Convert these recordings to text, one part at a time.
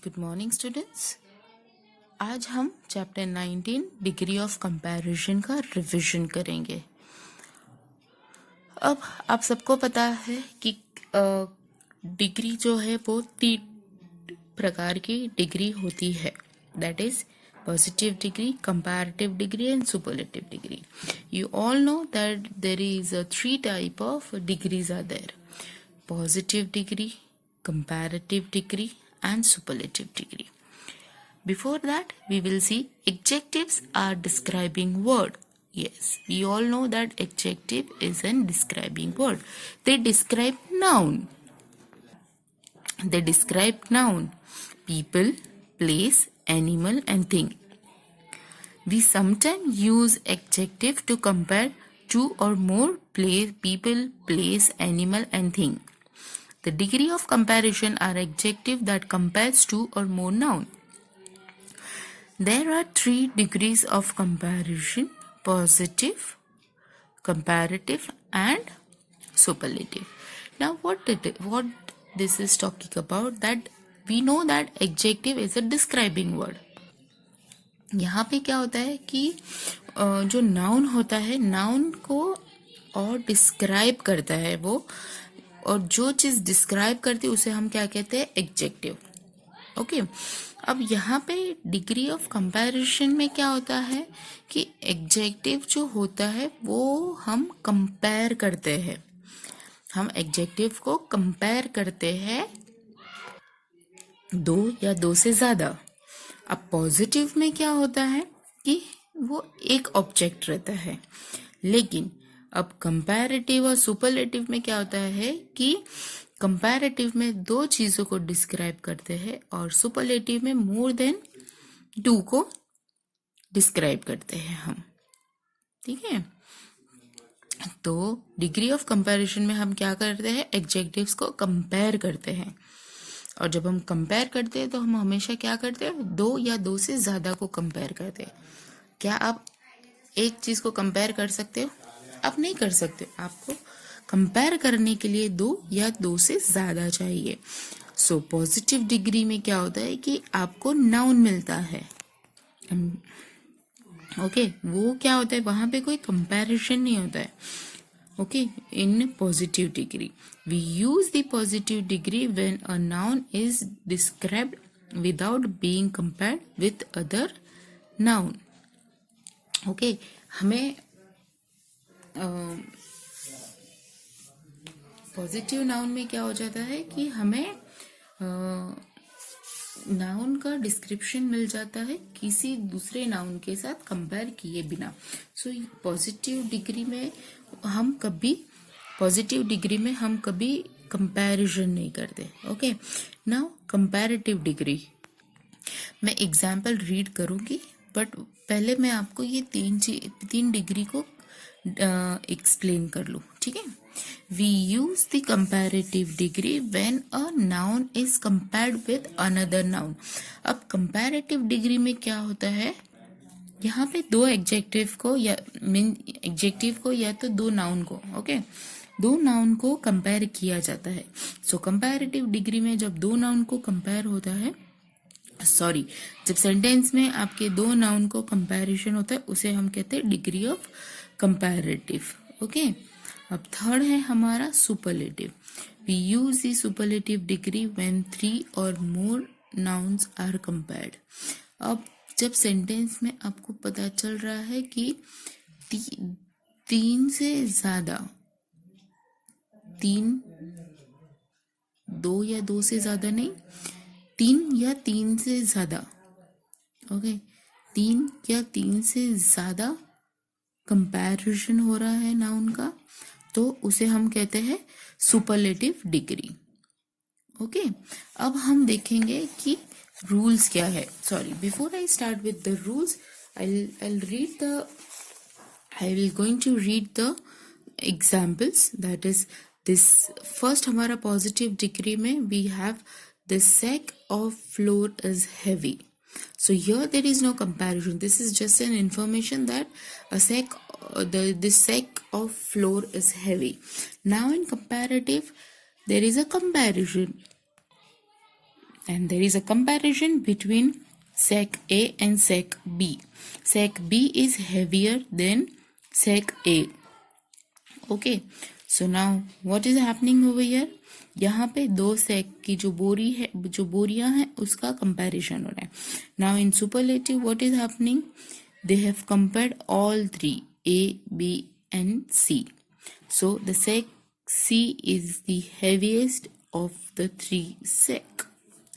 Good morning students. आज हम chapter 19 degree of comparison का रिवीजन करेंगे। अब आप सबको पता है कि डिग्री जो है वो 3 प्रकार की डिग्री होती है, that is positive degree, comparative degree and superlative degree. You all know that there is 3 type of degrees are there: positive degree, comparative degree and superlative degree. Before that, we will see adjectives are describing word. Yes, we all know that adjective is a describing word. They describe noun. They describe noun, people, place, animal and thing. We sometimes use adjective to compare two or more people, place, animal and thing. The degree of comparison are adjective that compares two or more noun. There are 3 degrees of comparison: positive, comparative and superlative. Now what this is talking about, that we know that adjective is a describing word. यहाँ पे क्या होता है कि जो noun होता है, noun को और डिस्क्राइब करता है वो, और जो चीज डिस्क्राइब करती है उसे हम क्या कहते हैं? एडजेक्टिव। ओके, अब यहाँ पे डिग्री ऑफ कंपैरिजन में क्या होता है कि एडजेक्टिव जो होता है वो हम कंपेयर करते हैं, हम एडजेक्टिव को कंपेयर करते हैं 2 या 2 से ज्यादा। अब पॉजिटिव में क्या होता है कि वो एक ऑब्जेक्ट रहता है, लेकिन अब कंपैरेटिव और सुपरलेटिव में क्या होता है कि कंपैरेटिव में 2 चीजों को डिस्क्राइब करते हैं और सुपरलेटिव में मोर देन 2 को डिस्क्राइब करते हैं हम। ठीक है, तो डिग्री ऑफ कंपैरिजन में हम क्या करते हैं? एडजेक्टिव्स को कंपेयर करते हैं, और जब हम कंपेयर करते हैं तो हम हमेशा क्या करते हैं? 2 या 2 से ज्यादा को कंपेयर करते हैं। क्या आप एक चीज को कंपेयर कर सकते हो? आप नहीं कर सकते। आपको कंपेयर करने के लिए 2 या 2 से ज्यादा चाहिए। सो पॉजिटिव डिग्री में क्या होता है कि आपको नाउन मिलता है। ओके, वो क्या होता है? वहां पे कोई कंपैरिजन नहीं होता है। Okay, in positive degree we use the positive degree when a noun is described without being compared with other noun. Okay, हमें पॉजिटिव नाउन में क्या हो जाता है कि हमें नाउन का डिस्क्रिप्शन मिल जाता है किसी दूसरे नाउन के साथ कंपेयर किए बिना। सो पॉजिटिव डिग्री में हम कभी कंपैरिजन नहीं करते। ओके, नाउ कंपैरेटिव डिग्री मैं एग्जाम्पल रीड करूंगी, बट पहले मैं आपको ये 3 डिग्री को एक्सप्लेन कर लूं। ठीक है, we use the comparative degree when a noun is compared with another noun. अब कंपैरेटिव डिग्री में क्या होता है? यहाँ पे 2 एडजेक्टिव को या एडजेक्टिव को या तो 2 नाउन को, ओके, 2 नाउन को कंपेयर किया जाता है। सो कंपैरेटिव डिग्री में जब 2 नाउन को कंपेयर होता है, जब सेंटेंस में आपके 2 नाउन को कंपैरिजन होता है, उसे हम कहते हैं डिग्री ऑफ कंपैरेटिव। ओके, अब थर्ड है हमारा superlative. We use the superlative degree when 3 और मोर नाउन्स आर कंपेयर्ड। अब जब सेंटेंस में आपको पता चल रहा है कि 3 से ज्यादा, 2 या 2 से ज्यादा नहीं, 3 या 3 से ज्यादा, ओके, 3 या 3 से ज्यादा कंपैरिजन हो रहा है नाउन का, तो उसे हम कहते हैं सुपरलेटिव डिग्री। ओके, अब हम देखेंगे कि रूल्स क्या है। Before I start with the rules, I will going to read the examples. That is this first हमारा पॉजिटिव डिग्री में we have the sack of flour is heavy. So here there is no comparison. This is just an information that this sack of flour is heavy. Now in comparative, there is a comparison. and there is a comparison between sec A and sec B. Sec B is heavier than sec A. Okay, so now what is happening over here? यहाँ पे दो सेक की जो बोरी है, जो बोरियां हैं, उसका कंपैरिजन हो रहा है. Now in superlative what is happening? They have compared all three, A, B and C. So the sec C is the heaviest of the three sec.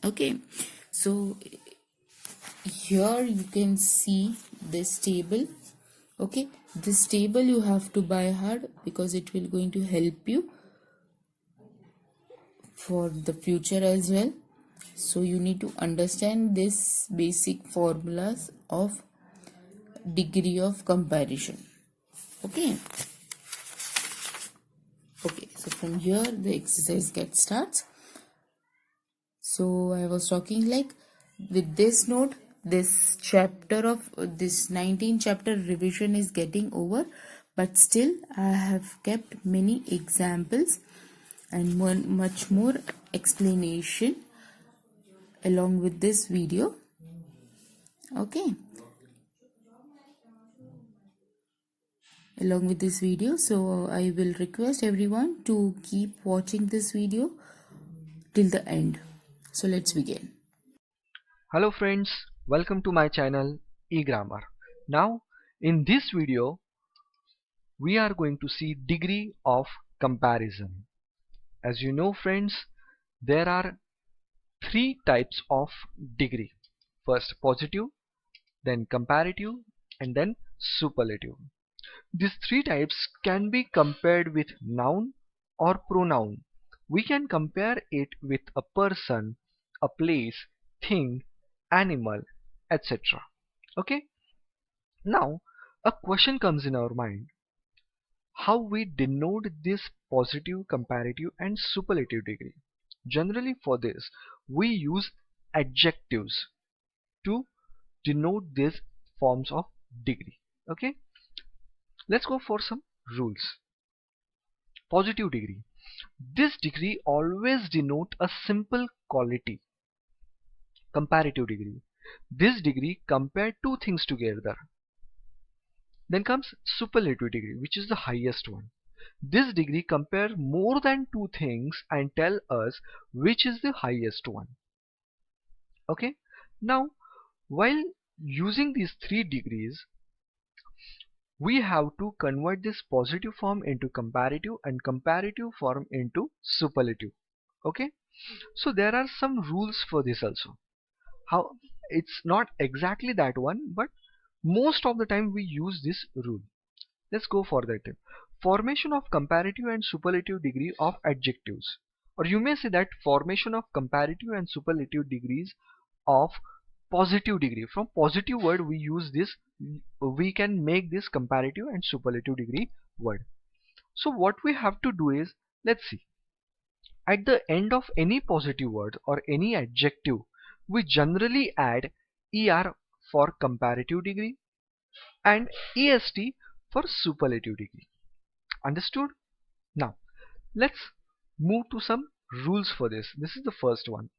Okay, so here you can see this table. Okay, this table you have to buy hard because it will going to help you for the future as well. So you need to understand this basic formulas of degree of comparison. Okay, so from here the exercise gets starts. So I was talking like, with this note, this chapter of this 19 chapter revision is getting over, but still I have kept many examples and much more explanation along with this video. Okay, along with this video, so I will request everyone to keep watching this video till the end. So let's begin. Hello friends, welcome to my channel eGrammar. Now in this video we are going to see degree of comparison. As you know friends, there are three types of degree. First positive, then comparative and then superlative. These three types can be compared with noun or pronoun. We can compare it with a person, a place, thing, animal, etc. Okay? Now a question comes in our mind. How we denote this positive, comparative and superlative degree? Generally for this we use adjectives to denote these forms of degree. Okay? Let's go for some rules. Positive degree. This degree always denote a simple quality. Comparative degree. This degree compare two things together. Then comes superlative degree, which is the highest one. This degree compare more than two things and tell us which is the highest one. Okay? Now, while using these three degrees, we have to convert this positive form into comparative and comparative form into superlative. Okay? So there are some rules for this also. How it's not exactly that one, but most of the time we use this rule. Let's go for that. Formation of comparative and superlative degree of adjectives, or you may say that formation of comparative and superlative degrees of positive degree. From positive word we use this, we can make this comparative and superlative degree word. So what we have to do is, let's see, at the end of any positive word or any adjective we generally add er for comparative degree and est for superlative degree. Understood? Now let's move to some rules for this. This is the first one.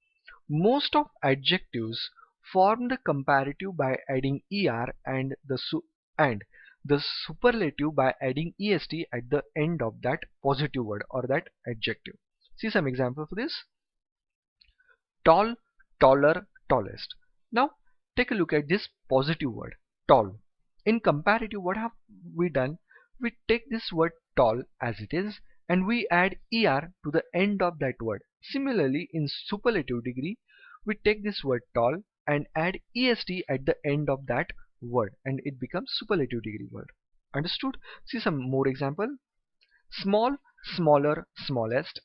Most of adjectives form the comparative by adding er and the superlative by adding est at the end of that positive word or that adjective. See some example for this. Tall, taller, tallest. Now take a look at this positive word tall. In comparative, what have we done? We take this word tall as it is and we add er to the end of that word. Similarly, in superlative degree we take this word tall and add est at the end of that word and it becomes superlative degree word. Understood? See some more example. Small, smaller, smallest.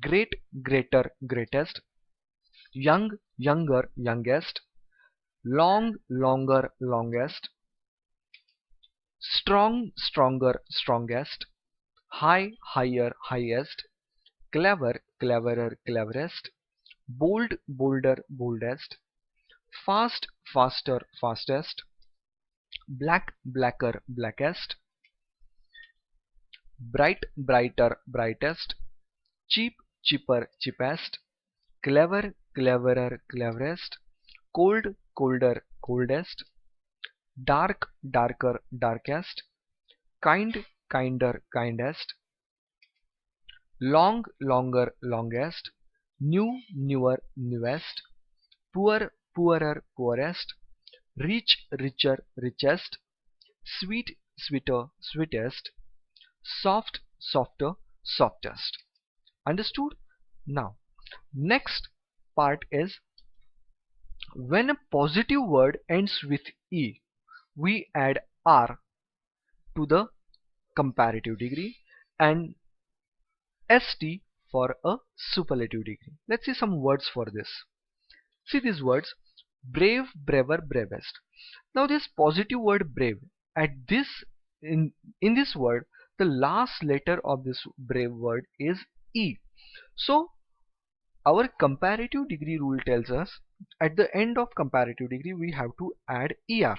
Great, greater, greatest. Young, younger, youngest. Long, longer, longest. Strong, stronger, strongest. High, higher, highest. Clever, cleverer, cleverest. Bold, bolder, boldest. Fast, faster, fastest. Black, blacker, blackest. Bright, brighter, brightest. Cheap, cheaper, cheapest. Clever, cleverer, cleverest, cold, colder, coldest, dark, darker, darkest, kind, kinder, kindest, long, longer, longest, new, newer, newest, poor, poorer, poorest, rich, richer, richest, sweet, sweeter, sweetest, soft, softer, softest. Understood? Now, next part is when a positive word ends with E, we add R to the comparative degree and ST for a superlative degree. Let's see some words for this. See these words: brave, braver, bravest. Now this positive word brave, at this in this word, the last letter of this brave word is E. So our comparative degree rule tells us at the end of comparative degree we have to add ER.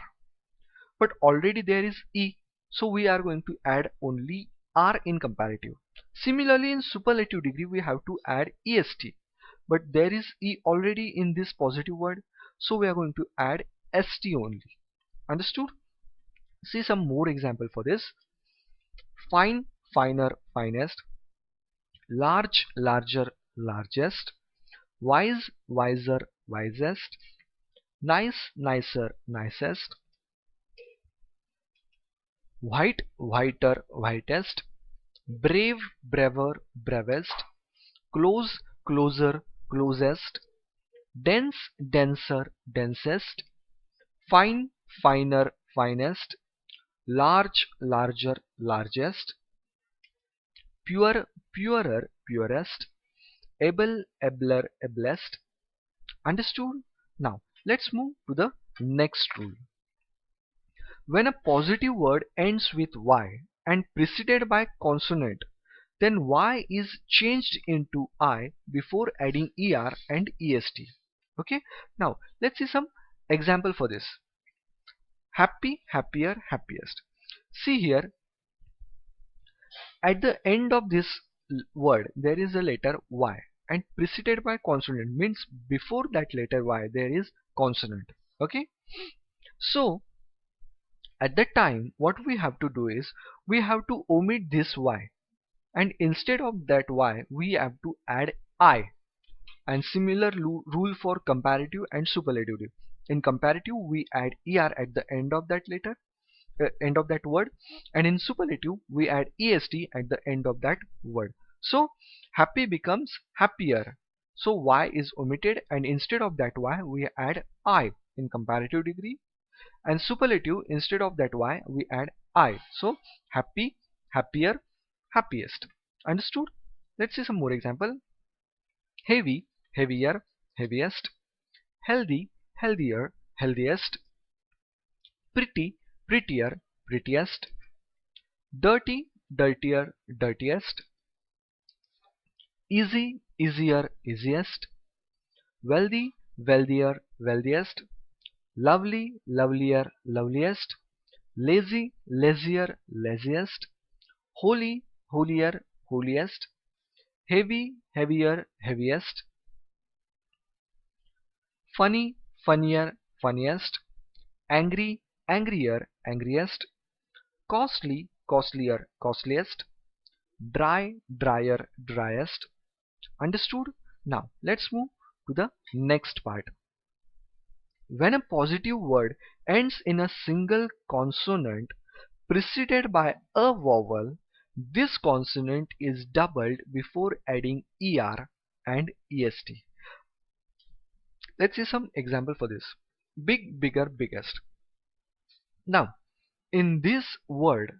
But already there is E, so we are going to add only R in comparative. Similarly in superlative degree we have to add EST, but there is E already in this positive word, so we are going to add ST only. Understood? See some more example for this. Fine, finer, finest, large, larger, largest, wise, wiser, wisest, nice, nicer, nicest, white, whiter, whitest, brave, braver, bravest, close, closer, closest, dense, denser, densest, fine, finer, finest, large, larger, largest, pure, purer, purest, able, abler, ablest. Understood? Now let's move to the next rule. When a positive word ends with Y and preceded by consonant, then Y is changed into I before adding ER and EST. Okay, now let's see some example for this. Happy, happier, happiest. See here, at the end of this word there is a letter Y and preceded by consonant, means before that letter Y there is consonant. Okay, so at that time what we have to do is we have to omit this Y, and instead of that Y we have to add I. And similar rule for comparative and superlative. In comparative we add ER at the end of that letter, end of that word, and in superlative we add EST at the end of that word. So happy becomes happier, so Y is omitted and instead of that Y we add I in comparative degree, and superlative instead of that Y we add I. So happy, happier, happiest. Understood? Let's see some more example. Heavy, heavier, heaviest, healthy, healthier, healthiest, pretty, prettier, prettiest, dirty, dirtier, dirtiest, easy, easier, easiest, wealthy, wealthier, wealthiest, lovely, lovelier, loveliest, lazy, lazier, laziest, holy, holier, holiest, heavy, heavier, heaviest, funny, funnier, funniest, angry, angrier, angriest, costly, costlier, costliest, dry, drier, driest. Understood? Now let's move to the next part. When a positive word ends in a single consonant preceded by a vowel, this consonant is doubled before adding ER and EST. Let's see some example for this. Big, bigger, biggest. Now in this word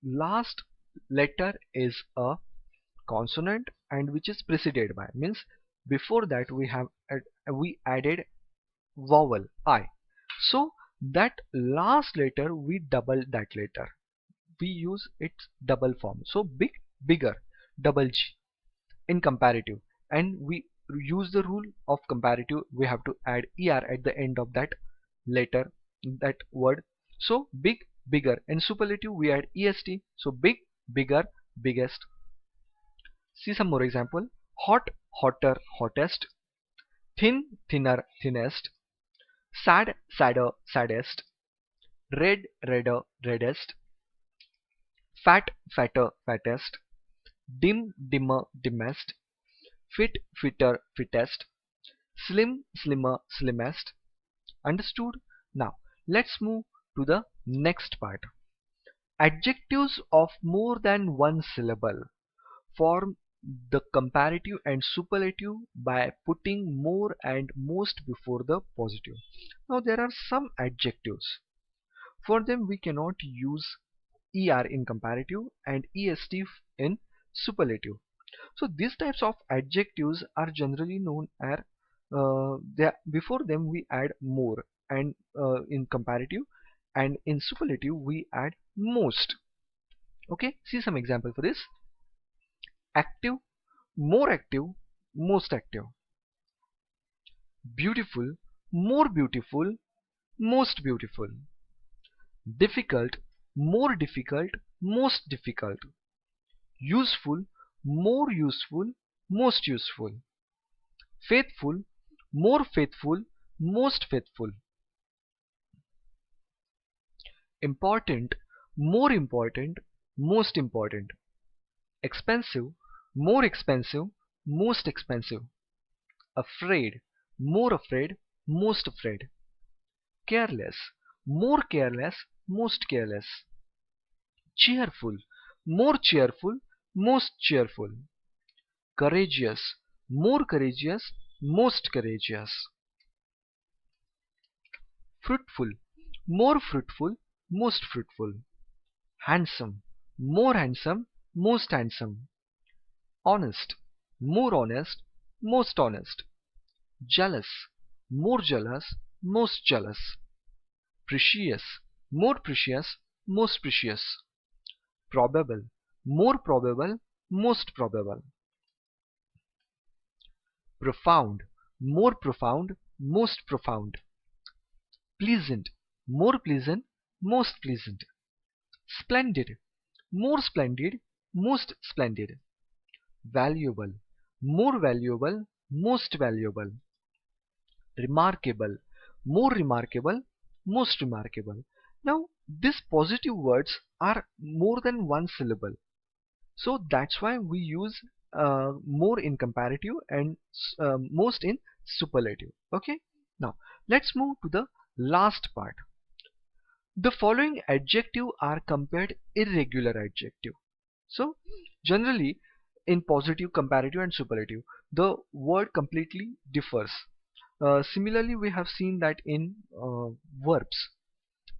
last letter is a consonant and which is preceded by, means before that we added vowel I, so that last letter we double that letter, we use its double form. So big, bigger, double G in comparative, and we use the rule of comparative, we have to add ER at the end of that letter, that word. So big, bigger. In superlative we add EST, so big, bigger, biggest. See some more example. Hot, hotter, hottest, thin, thinner, thinnest, sad, sadder, saddest, red, redder, reddest, fat, fatter, fattest, dim, dimmer, dimmest, fit, fitter, fittest, slim, slimmer, slimmest. Understood? Now let's move to the next part. Adjectives of more than one syllable form the comparative and superlative by putting more and most before the positive. Now there are some adjectives. For them we cannot use er in comparative and est in superlative. So these types of adjectives are generally known as before them we add more, and in comparative and in superlative we add most. Okay, see some example for this. Active, more active, most active. Beautiful, more beautiful, most beautiful. Difficult, more difficult, most difficult. Useful, more useful, most useful. Faithful, more faithful, most faithful. Important, more important, most important. Expensive, more expensive, most expensive. Afraid, more afraid, most afraid. Careless, more careless, most careless. Cheerful, more cheerful, most cheerful. Courageous, more courageous, most courageous. Fruitful, more fruitful, most fruitful. Handsome, more handsome, most handsome. Honest, more honest, most honest. Jealous, more jealous, most jealous. Precious, more precious, most precious. Probable, more probable, most probable. Profound, more profound, most profound. Pleasant, more pleasant, most pleasant. Splendid, more splendid, most splendid. Valuable, more valuable, most valuable. Remarkable, more remarkable, most remarkable. Now these positive words are more than one syllable, so that's why we use more in comparative and most in superlative. Okay, now let's move to the last part. The following adjective are compared irregular adjective. So generally in positive, comparative and superlative the word completely differs. Similarly we have seen that in verbs,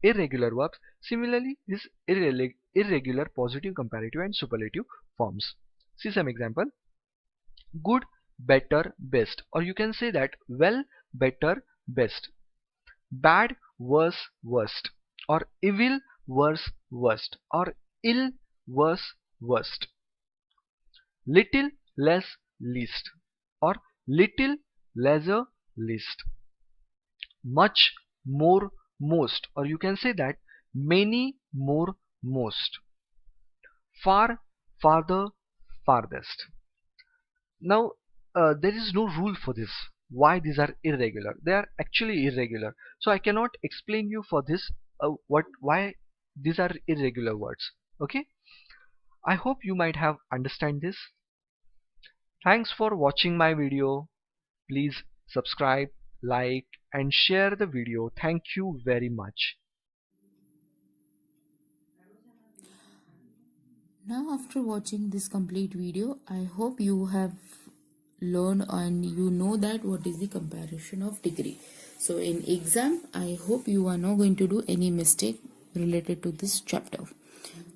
irregular verbs, similarly this irregular positive, comparative and superlative forms. See some example. Good, better, best, or you can say that well, better, best. Bad, worse, worst, or evil, worse, worst, or ill, worse, worst. Little, less, least, or little, lesser, least. Much, more, most, or you can say that many, more, most. Far, farther, farthest. Now there is no rule for this. Why these are irregular? They are actually irregular, so I cannot explain you for this why these are irregular words. Okay, I hope you might have understand this. Thanks for watching my video. Please subscribe, like and share the video. Thank you very much. Now, after watching this complete video, I hope you have learned and you know that what is the comparison of degree. So in exam, I hope you are not going to do any mistake related to this chapter.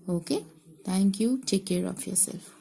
Okay, thank you. Take care of yourself.